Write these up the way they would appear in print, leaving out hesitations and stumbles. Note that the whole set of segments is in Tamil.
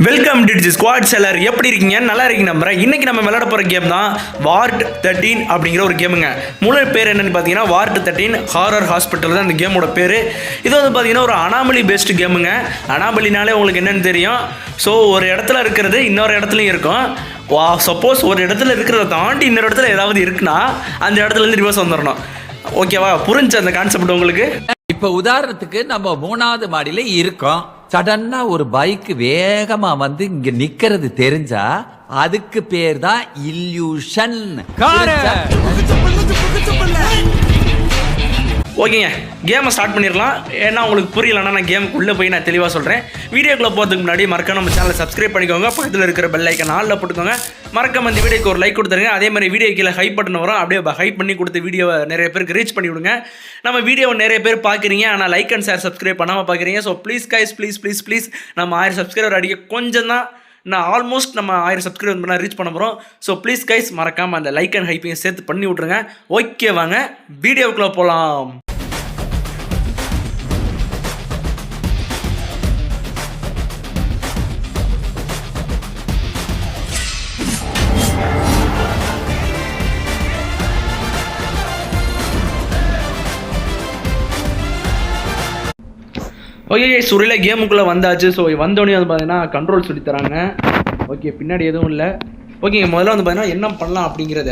Welcome to squad seller. எப்படி இருக்கீங்க? நல்லா இருக்கீங்க நம்புறேன். இன்னைக்கு நம்ம விளையாட போகிற கேம் தான் வார்ட் 13 அப்படிங்கிற ஒரு கேமுங்க. முழு பேர் என்னன்னு பார்த்தீங்கன்னா வார்ட் 13 ஹாரர் ஹாஸ்பிட்டல் தான் இந்த கேமோட பேர். இது வந்து பார்த்தீங்கன்னா ஒரு அனாமலி பேஸ்டு கேமுங்க. அனாமலினாலே உங்களுக்கு என்னென்னு தெரியும். ஸோ ஒரு இடத்துல இருக்கிறது இன்னொரு இடத்துலையும் இருக்கும். சப்போஸ் ஒரு இடத்துல இருக்கிறத தாண்டி இன்னொரு இடத்துல ஏதாவது இருக்குன்னா அந்த இடத்துலேருந்து ரிவர்ஸ் வந்துடணும். ஓகேவா? புரிஞ்சு அந்த கான்செப்ட் உங்களுக்கு? இப்ப உதாரணத்துக்கு நம்ம 3வது மாடியில இருக்கோம். சடன்னா ஒரு பைக் வேகமா வந்து இங்க நிக்கிறது தெரிஞ்சா அதுக்கு பேர் தான் இல்யூஷன். ஓகேங்க, கேமை ஸ்டார்ட் பண்ணிடலாம். ஏன்னா உங்களுக்கு புரியலன்னா நான் கேமுக்குள்ளே போய் நான் தெளிவாக சொல்கிறேன். வீடியோக்குள்ளே போகிறதுக்கு முன்னாடி மறக்காம நம்ம சேனலை சப்ஸ்கிரைப் பண்ணிக்கோங்க. பக்கத்தில் இருக்கிற பெல் ஐக்கன் ஆலில் போட்டுக்கோங்க. மறக்காம இந்த வீடியோக்கு ஒரு லைக் கொடுத்துருங்க. அதே மாதிரி வீடியோ கீழே ஹைப் பட்டன் வரும். அப்படியே ஹைப் பண்ணி கொடுத்த வீடியோவை நிறைய பேருக்கு ரீச் பண்ணி விடுங்க. நம்ம வீடியோவை நிறைய பேர் பார்க்குறீங்க, ஆனால் லைக் அண்ட் ஷேர் சப்ஸ்கிரைப் பண்ணாமல் பார்க்குறீங்க. ஸோ ப்ளீஸ் கைஸ், ப்ளீஸ் நம்ம 1000 சப்ஸ்கிரைபர் அடிக்க கொஞ்சம் தான். நான் ஆல்மோஸ்ட் நம்ம 1000 சப்ஸ்கிரைபர் பண்ணால் ரீச் பண்ண போகிறோம். ஸோ ப்ளீஸ் கைஸ் மறக்காமல் அந்த லைக் அண்ட் ஹைப்பையும் சேர்த்து பண்ணி விட்ருங்க. ஓகே, வாங்க வீடியோக்குள்ளே போகலாம். ஓகே, சுரில கேமுக்குள்ளே வந்தாச்சு. ஸோ வந்தோடனே வந்து பார்த்தீங்கன்னா கண்ட்ரோல் சொல்லி தராங்க. ஓகே, பின்னாடி எதுவும் இல்லை. ஓகே, முதல்ல வந்து பார்த்தீங்கன்னா என்ன பண்ணலாம் அப்படிங்கிறத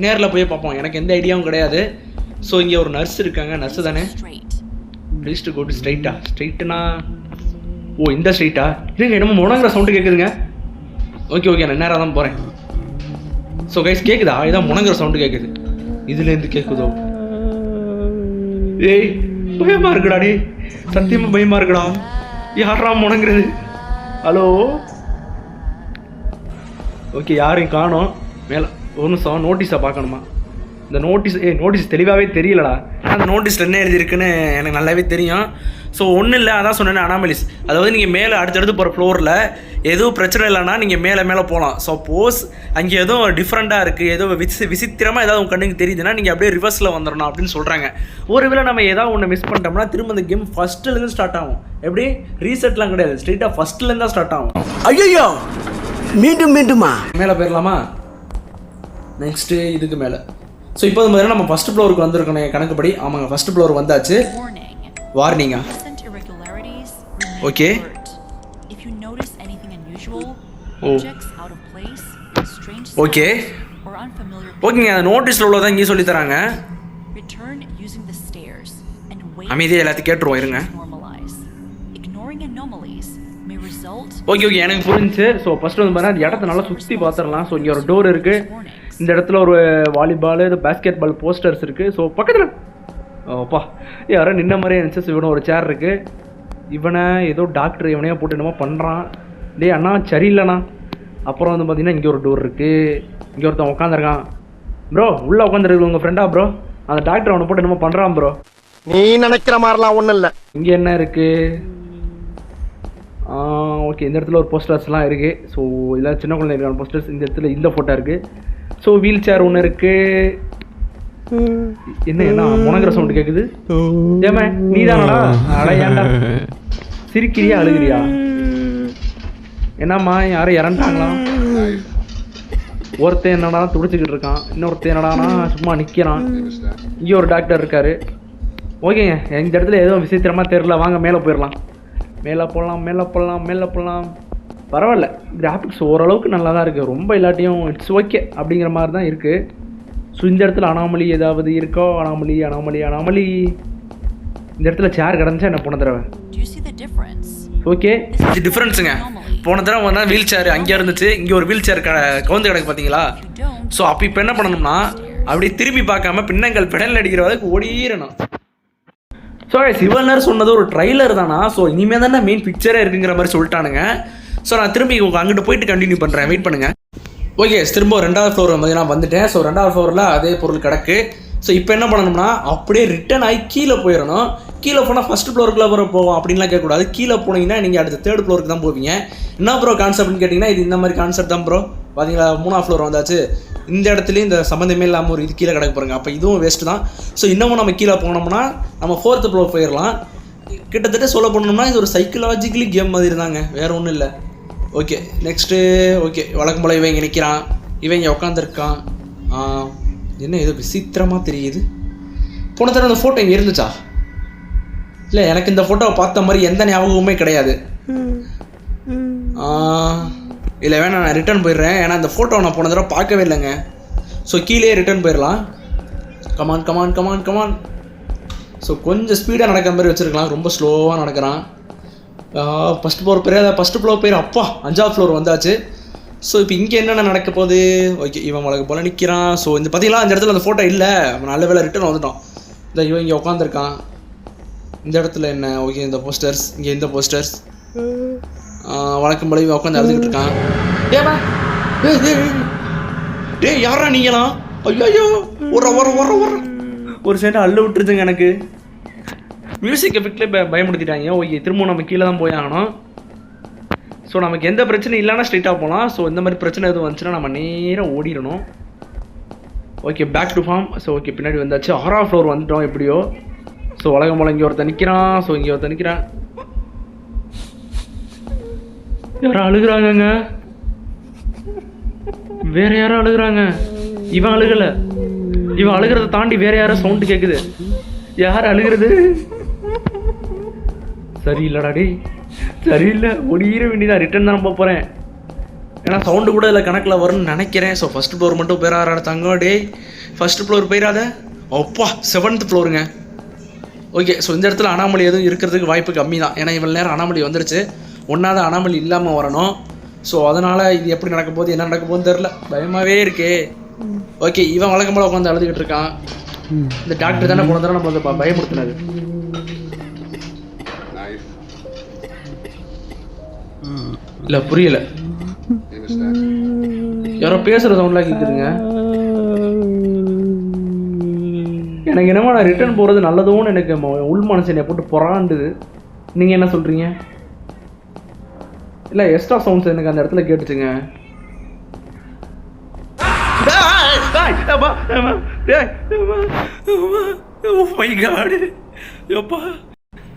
நேரில் போய் பார்ப்போம். எனக்கு எந்த ஐடியாவும் கிடையாது. ஸோ இங்கே ஒரு நர்ஸ் இருக்காங்க. நர்ஸு தானே? ப்ளீஸ் டு கோ டு ஸ்ட்ரைட்டுனா இந்த ஸ்ட்ரைட்டா? இல்லைங்க, என்னமோ முணங்குற சவுண்டு கேட்குதுங்க. ஓகே, நான் நேராக தான் போகிறேன். ஸோ கைஸ் கேட்குதா? இதான் முணங்குற சவுண்டு கேட்குது. இதுலேருந்து கேட்குதோ? ஏய், பயமாக இருக்குடா. டே சத்தியமாக பயமாக இருக்குடா. யாரா முணங்குறது? ஹலோ? ஓகே, யாரையும் காணோம். மேலே ஒரு நிமிஷம் நோட்டீஸை பார்க்கணுமா? இந்த நோட்டீஸ் தெளிவாகவே தெரியலடா. அந்த நோட்டீஸில் என்ன எழுதியிருக்குன்னு எனக்கு நல்லாவே தெரியும். ஸோ ஒன்றும் இல்லை, அதான் சொன்னேன் அனாமலிஸ். அதாவது நீங்கள் மேலே அடுத்தடுத்து போகிற ஃப்ளோரில் எதுவும் பிரச்சனை இல்லைன்னா நீங்கள் மேலே போகலாம். சப்போஸ் அங்கே எதுவும் டிஃப்ரெண்ட்டாக இருக்குது, ஏதோ விசித்திரமாக ஏதாவது உங்கள் கண்ணுக்கு தெரியுதுன்னா நீங்கள் அப்படியே ரிவர்ஸில் வந்துடணும் அப்படின்னு சொல்கிறாங்க. ஒருவேளை நம்ம ஏதாவது ஒன்று மிஸ் பண்ணிட்டோம்னா திரும்ப அந்த கேம் ஃபஸ்ட்டுலேருந்து ஸ்டார்ட் ஆகும். எப்படி? ரீசெட்லாம் கிடையாது, ஸ்ட்ரெயிட்டாக ஃபஸ்ட்டுலேருந்து தான் ஸ்டார்ட் ஆகும். ஐயோ, மீண்டுமா மேலே போயிடலாமா? நெக்ஸ்ட்டு இதுக்கு மேலே. ஸோ இப்போ வந்து பார்த்தீங்கன்னா நம்ம ஃபஸ்ட் ஃப்ளோருக்கு வந்திருக்கணும் கணக்குப்படி. ஆமாங்க, ஃபஸ்ட் ஃப்ளோர் வந்தாச்சு. வார்னிங்கா? ஓகே. ஓகே ஓகேங்க, அந்த நோட்டீஸில் உள்ளதான் இங்கே சொல்லி தராங்க. அமைதியாக எல்லாத்தையும் கேட்டுருவோம், இருங்க. ஓகே, எனக்கு புரிஞ்சு. ஸோ ஃபஸ்ட்டு வந்து பார்த்தீங்கன்னா அந்த இடத்த நல்லா சுற்றி பார்த்துடலாம். ஸோ இங்கே ஒரு டோர் இருக்குது. இந்த இடத்துல ஒரு வாலிபால், இது பேஸ்கெட் பால் போஸ்டர்ஸ் இருக்குது. ஸோ பக்கத்தில் ஓப்பா யாரோ நின்ன மாதிரியே இருந்துச்சு. ஸோ இவனை ஒரு சேர் இருக்குது. இவனை ஏதோ டாக்டர் இவனையே போட்டு என்னமோ பண்ணுறான். டேய் அண்ணா சரியில்லைண்ணா. அப்புறம் வந்து பார்த்தீங்கன்னா இங்கே ஒரு டோர் இருக்குது. இங்கே ஒருத்தன் உட்காந்துருக்கான். ப்ரோ உள்ளே உட்காந்துருக்கு உங்கள் ஃப்ரெண்டா ப்ரோ? அந்த டாக்டர் அவனை போட்டு என்னமோ பண்ணுறான் ப்ரோ. நீ நினைக்கிற மாதிரிலாம் ஒன்றும் இல்லை. இங்கே என்ன இருக்குது? ஓகே, இந்த இடத்துல ஒரு போஸ்டர்ஸ்லாம் இருக்குது. ஸோ இதெல்லாம் சின்ன குழந்தை இருக்கான போஸ்டர்ஸ். இந்த இடத்துல இந்த ஃபோட்டோ இருக்குது. ஸோ வீல் சேர் ஒன்று இருக்குது. என்ன முணங்குற சவுண்டு கேட்குது? ஏமா நீ தானடா? ஏன்டா சிரிக்கிறியா அழுகிறியா? என்னம்மா யாரும் இறந்துட்டாங்களா? ஒருத்தன் என்னடா துடிச்சிக்கிட்டு இருக்கான், இன்னொருத்தன் என்னடானா சும்மா நிற்கிறான். இங்கே ஒரு டாக்டர் இருக்காரு. ஓகேங்க, இந்த இடத்துல எதுவும் விசித்திரமாக தெரில. வாங்க மேலே போயிடலாம். மேலே போகலாம். பரவாயில்ல, கிராஃபிக்ஸ் ஓரளவுக்கு நல்லா தான் இருக்குது. ரொம்ப இல்லாட்டியும் இட்ஸ் ஓகே அப்படிங்கிற மாதிரி தான் இருக்குது. ஸோ இந்த இடத்துல அனாமலி ஏதாவது இருக்கோ? அனாமலி. இந்த இடத்துல சேர் கிடந்துச்சா என்ன போன தடவை? ஓகே, இது டிஃப்ரென்ஸுங்க. போன தடவை வந்தால் வீல் சேர் அங்கே இருந்துச்சு, இங்கே ஒரு வீல் சேர் கவுந்து கிடக்கு பார்த்தீங்களா? ஸோ அப்போ இப்போ என்ன பண்ணணும்னா அப்படியே திரும்பி பார்க்காம பின்னங்கள் பெடல் அடிக்கிற வரைக்கும் ஓடிடணும். ஸோ சிவனர் சொன்னது ஒரு ட்ரைலர் தானா? ஸோ இனிமேல் தானே மெயின் பிக்சரே இருக்குங்கிற மாதிரி சொல்லிட்டானுங்க. ஸோ நான் திரும்பி அங்கிட்டு போயிட்டு கண்டினியூ பண்ணுறேன், வெயிட் பண்ணுங்கள். ஓகே, திரும்ப 2வது ஃப்ளோர் வந்து நான் வந்துட்டேன். ஸோ 2வது ஃப்ளோரில் அதே பொருள் கிடக்கு. ஸோ இப்போ என்ன பண்ணணும்னா அப்படியே ரிட்டன் ஆகி கீழே போயிடணும். கீழே போனால் ஃபஸ்ட் ஃப்ளோருக்குள்ளே போவோம் அப்படின்லாம் கேட்கக்கூடாது. கீழே போனீங்கன்னா நீங்கள் அடுத்த 3rd ஃப்ளோருக்கு தான் போவீங்க. என்ன ப்ரோ கான்செப்ட்னு கேட்டிங்கன்னா இது இந்த மாதிரி கான்செப்ட் தான் ப்ரோ. பார்த்தீங்களா, 3வது ஃப்ளோர் வந்தாச்சு. இந்த இடத்துலையும் இந்த சம்மந்தமே இல்லாமல் ஒரு இது கீழே கிடக்க போகிறாங்க. அப்போ இதுவும் வேஸ்ட்டு தான். ஸோ இன்னமும் நம்ம கீழே போனோம்னா நம்ம 4th ஃப்ளோர் போயிடலாம். கிட்டத்தட்ட சொல்ல போனோம்னா இது ஒரு சைக்கலாஜிக்கலி கேம் மாதிரி தாங்க, வேறு ஒன்றும் இல்லை. ஓகே நெக்ஸ்ட்டு ஓகே வழக்கம் போல் இவன் இங்கே நிற்கிறான், இவன் இங்கே உட்காந்துருக்கான். என்ன ஏதோ விசித்திரமாக தெரியுது. போன தடவை அந்த ஃபோட்டோ இங்கே இருந்துச்சா? இல்லை, எனக்கு இந்த ஃபோட்டோவை பார்த்த மாதிரி எந்த ஞாபகமுமே கிடையாது. இல்லை வேணாம், நான் ரிட்டர்ன் போயிடுறேன். ஏன்னா இந்த ஃபோட்டோவை நான் போன தடவை பார்க்கவே இல்லைங்க. ஸோ கீழே ரிட்டர்ன் போயிடலாம். Come on come on come on come on. So கொஞ்சம் ஸ்பீடாக நடக்கிற மாதிரி வச்சுருக்கலாம். ரொம்ப ஸ்லோவாக நடக்கிறான். ஃபஸ்ட் ஃப்ளோர் பேர், ஃபஸ்ட்டு ஃப்ளோர் பேர். அப்பா 5வது ஃப்ளோர் வந்தாச்சு. ஸோ இப்போ இங்கே என்னென்ன நடக்க போகுது? ஓகே, இவன் வழக்கு போல் நிற்கிறான். ஸோ இந்த பார்த்தீங்களா, அந்த இடத்துல அந்த ஃபோட்டோ இல்லை. நல்ல வேலை ரிட்டர்ன் வந்துட்டோம். இந்த இவன் இங்கே உட்காந்துருக்கான். இந்த இடத்துல என்ன? ஓகே, இந்த போஸ்டர்ஸ், இங்கே இந்த போஸ்டர்ஸ். வழக்கம் போல இவன் உட்காந்து அழுதுகிட்டு இருக்கான். டே யாரா நீங்களாம்? ஐயோ ஒரு சைடு அள்ளு விட்டுருச்சுங்க எனக்கு. மியூசிக் எஃபெக்ட்லேயே பயமுடுத்திட்டாங்க. ஓகே, திரும்ப நம்ம கீழே தான் போய் ஆகணும். ஸோ நமக்கு எந்த பிரச்சனையும் இல்லைன்னா ஸ்ட்ரைட்டாக போகலாம். ஸோ இந்த மாதிரி பிரச்சனை எதுவும் வந்துச்சுன்னா நம்ம நேராக ஓடிடணும். Okay, back to farm. So okay, பின்னாடி வந்தாச்சு. 6வது ஃப்ளோர் வந்துட்டோம் எப்படியோ. ஸோ வழக்கம் போல் இங்கே ஒருத்தர் நிற்கிறான். ஸோ இங்கே ஒருத்தர் நிற்கிறான். யாரும் அழுகுறாங்கங்க. வேற யாரும் அழுகுறாங்க. இவன் அழுகலை. இவன் அழுகிறத தாண்டி வேற யாரோ சவுண்டு கேட்குது. யார் அழுகிறது? சரியில்லடா டே, சரியில்லை. ஒடிகிற வேண்டியதான். ரிட்டர்ன் தான் நம்ப போகிறேன். ஏன்னா சவுண்டு கூட இதில் கணக்கில் வரும்னு நினைக்கிறேன். ஸோ ஃபஸ்ட் ஃப்ளோர் மட்டும் போயிடாத தங்க டே. ஃபஸ்ட் ஃப்ளோர் போயிடாத. அப்பா 7th ஃப்ளோருங்க. ஓகே, ஸோ இந்த இடத்துல அனாமலி எதுவும் இருக்கிறதுக்கு வாய்ப்பு கம்மி தான். ஏன்னா இவ்வளோ நேரம் அனாமலி வந்துருச்சு. ஒன்றாவது அனாமலி இல்லாமல் வரணும். ஸோ அதனால் இது எப்படி நடக்க போகுது, என்ன நடக்க போகுதுன்னு தெரில. பயமாகவே இருக்கே. ஓகே, இவன் வழக்கம் போல் உட்காந்து அழுதுகிட்டு இருக்கான். இந்த டாக்டர் தானே போன தடவை நம்ம வந்து பயமுறுத்தினாரு. இல்லை புரியல. யாரோ பேசுகிற சவுண்ட்லாம் கேட்குதுங்க. எனக்கு என்னமோ நான் ரிட்டர்ன் போகிறது நல்லதும்னு எனக்கு உள் மனசு என்னை போட்டு பொறாண்டுது. நீங்கள் என்ன சொல்கிறீங்க? இல்லை, எக்ஸ்ட்ரா சவுண்ட்ஸ் எனக்கு அந்த இடத்துல கேட்டுச்சுங்க.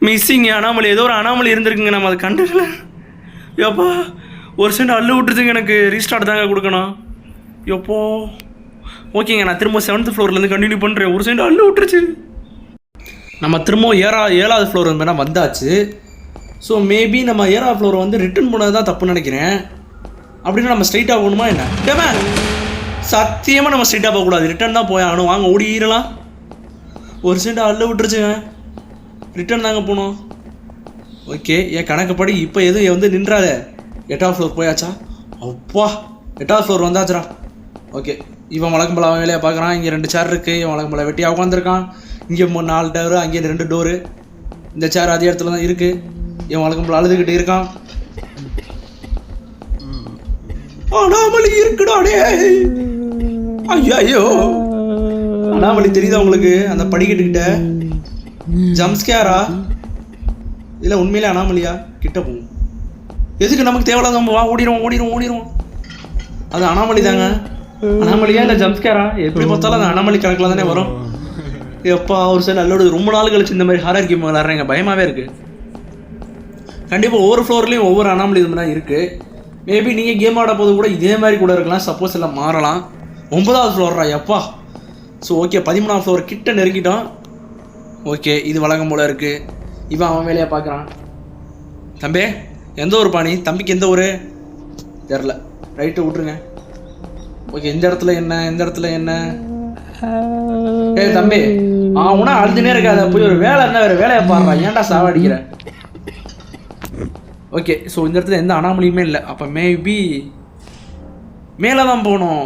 மிஸ்ஸிங் அனாமலி, ஏதோ ஒரு அனாமலி இருந்திருக்குங்க. நம்ம அதை கண்டுக்கல. எப்பா ஒரு சென்ட் அள்ளு விட்டுருச்சுங்க. எனக்கு ரீஸ்டார்ட் தாங்க கொடுக்கணும். எப்போ ஓகேங்க, நான் திரும்ப 7th ஃப்ளோர்லேருந்து கண்டினியூ பண்ணுறேன். ஒரு சென்ட் அள்ளு விட்டுருச்சு. நம்ம திரும்ப 7வது ஃப்ளோர் வந்து வந்தாச்சு. ஸோ மேபி நம்ம 7வது ஃப்ளோர் வந்து ரிட்டர்ன் போனது தான் தப்புன்னு நினைக்கிறேன். அப்படின்னா நம்ம ஸ்ட்ரைட்டாக போகணுமா என்ன? ஏமா சத்தியமாக நம்ம ஸ்ட்ரைட்டாக போகக்கூடாது. ரிட்டர்ன் தான் போய் ஆகணும். வாங்க ஓடிடலாம். ஒரு சென்ட் அள்ளு விட்டுருச்சுங்க. ரிட்டர்ன் தாங்க போகணும். ஓகே, என் கணக்குப்படி இப்போ எதுவும் வந்து நின்றாத. 8வது ஃப்ளோர் போயாச்சா? அப்பா 8வது ஃப்ளோர் வந்தாச்சுரா. ஓகே, இவன் வழக்கம் போல அவன் வேலையை பார்க்குறான். இங்கே 2 சேர் இருக்குது. இவன் வழக்கம் போல வெட்டியாக உட்காந்துருக்கான். இங்கே 4 டோரு, அங்கே 2 டோரு. இந்த சேர் அதே இடத்துல தான் இருக்குது. இவன் வழக்கம் போல அழுதுகிட்டு இருக்கான். அனாமலி இருக்குடாடே. ஐயோ, அனாமலி தெரியுதா உங்களுக்கு? அந்த படிக்கட்டுக்கிட்ட ஜம்ஸ்கேரா இல்லை உண்மையிலே அனாமலியா? கிட்ட போகும். எதுக்கு நமக்கு தேவையில்லாத நம்ம வா ஓடிடுவோம். அது அனாமலி தாங்க. அனாமலியா இல்லை ஜம்ஸ்கேரா? எப்படி பார்த்தாலும் அந்த அனாமலி கணக்கில் தானே வரும். எப்பா ஒரு சைடு அல்லோடு ரொம்ப நாள் கழிச்சு இந்த மாதிரி ஹாரர் கேம் விளாட்றேங்க. பயமாகவே இருக்குது. கண்டிப்பாக ஒவ்வொரு ஃப்ளோர்லேயும் ஒவ்வொரு அனாமலி இது மாதிரி இருக்குது. மேபி நீங்கள் கேம் ஆட போது கூட இதே மாதிரி கூட இருக்கலாம். சப்போஸ் எல்லாம் மாறலாம். 9வது ஃப்ளோர்ரா எப்பா. ஸோ ஓகே, 13வது ஃப்ளோர் கிட்ட நெருங்கிட்டோம். ஓகே, இது வழக்கம் போல் இருக்குது. இவன் அவன் வேலையை பார்க்குறான். தம்பி எந்த ஊர் பாணி? தம்பிக்கு எந்த ஊர் தெரில. ரைட்டு விட்ருங்க. ஓகே, இந்த இடத்துல என்ன? தம்பி உனா அழுதுனே இருக்காத. போய் ஒரு வேலை இருந்தால் வேறு வேலையை பாடுறா. ஏன்டா சாவடிக்கிற? ஓகே, ஸோ இந்த இடத்துல எந்த அனாமலியுமே இல்லை. அப்போ மேபி மேலே தான் போகணும்.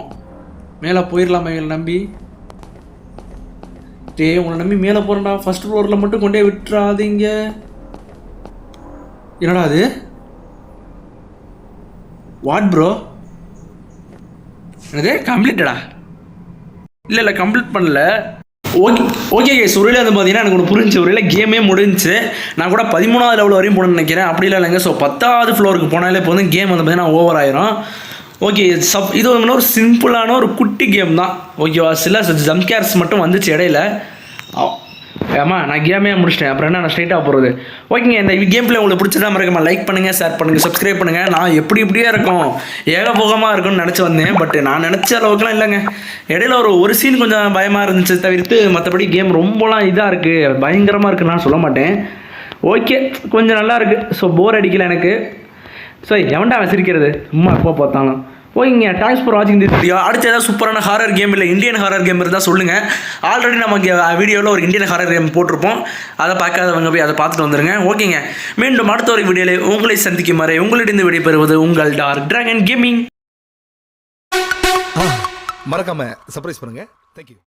மேலே போயிடலாமா இவங்களை நம்பி? உன்னை நம்பி மேலே போகிறேன்டா. ஃபர்ஸ்ட் ஃப்ளோரில் மட்டும் கொண்டே விட்டுறாதீங்க. என்னடா அது? What bro? என்னது கம்ப்ளீட்டடா? இல்லை கம்ப்ளீட் பண்ணல. ஓகே ஒருவேளை வந்து பார்த்தீங்கன்னா எனக்கு ஒன்று புரிஞ்சு. ஒருவேளை கேமே முடிஞ்சு. நான் கூட 13வது லெவல் வரையும் போகணும்னு நினைக்கிறேன். அப்படிலாம் இல்லைங்க. ஸோ 10வது ஃப்ளோருக்கு போனாலே இப்போ வந்து கேம் வந்து பார்த்தீங்கன்னா ஓவர் ஆயிரும். ஓகே, இது வந்து ஒரு சிம்பிளான ஒரு குட்டி கேம் தான். ஓகேவா? சில ஜம்ப்கேர்ஸ் மட்டும் வந்துச்சு இடையில. ஆமாம் நான் கேமே முடிச்சிட்டேன், அப்புறம் என்ன நான் ஸ்ட்ரைட்டாக போகிறது. ஓகேங்க, இந்த கேம் பிளே உங்களுக்கு பிடிச்சதா மறக்காம லைக் பண்ணுங்கள், ஷேர் பண்ணுங்கள், சப்ஸ்கிரைப் பண்ணுங்கள். நான் இப்படியே இருக்கும் ஏகபோகமாக இருக்கும்னு நினச்சி வந்தேன், பட் நான் நினச்ச அளவுக்குலாம் இல்லைங்க. இடையில ஒரு சீன் கொஞ்சம் பயமாக இருந்துச்சு தவிர்த்து மற்றபடி கேம் ரொம்பலாம் இதாக இருக்குது, பயங்கரமாக இருக்குன்னு நான் சொல்ல மாட்டேன். ஓகே, கொஞ்சம் நல்லா இருக்குது. ஸோ போர் அடிக்கல எனக்கு. ஸோ எவன்டா அவன் சிரிக்கிறது சும்மா எப்போ பார்த்தாலும். ஓகேங்க, தேங்க்ஸ் ஃபார் வாட்சிங் திஸ் வீடியோ. அடுத்து ஏதாவது சூப்பரான ஹாரர் கேம் இல்லை இந்தியன் ஹாரர் கேம் இருந்தால் சொல்லுங்கள். ஆல்ரெடி நமக்கு வீடியோவில் ஒரு இந்தியன் ஹாரர் கேம் போட்டிருப்போம், அதை பார்க்காதவங்க போய் அதை பார்த்துட்டு வந்துடுங்க. ஓகேங்க, மீண்டும் அடுத்த ஒரு வீடியோவில் உங்களை சந்திக்கும் வரை உங்களிடம் விடைபெறுவது உங்கள் டார்க் டிராகன் கேமிங். மறக்காம சர்ப்ரைஸ் பண்ணுங்க. தேங்க்யூ.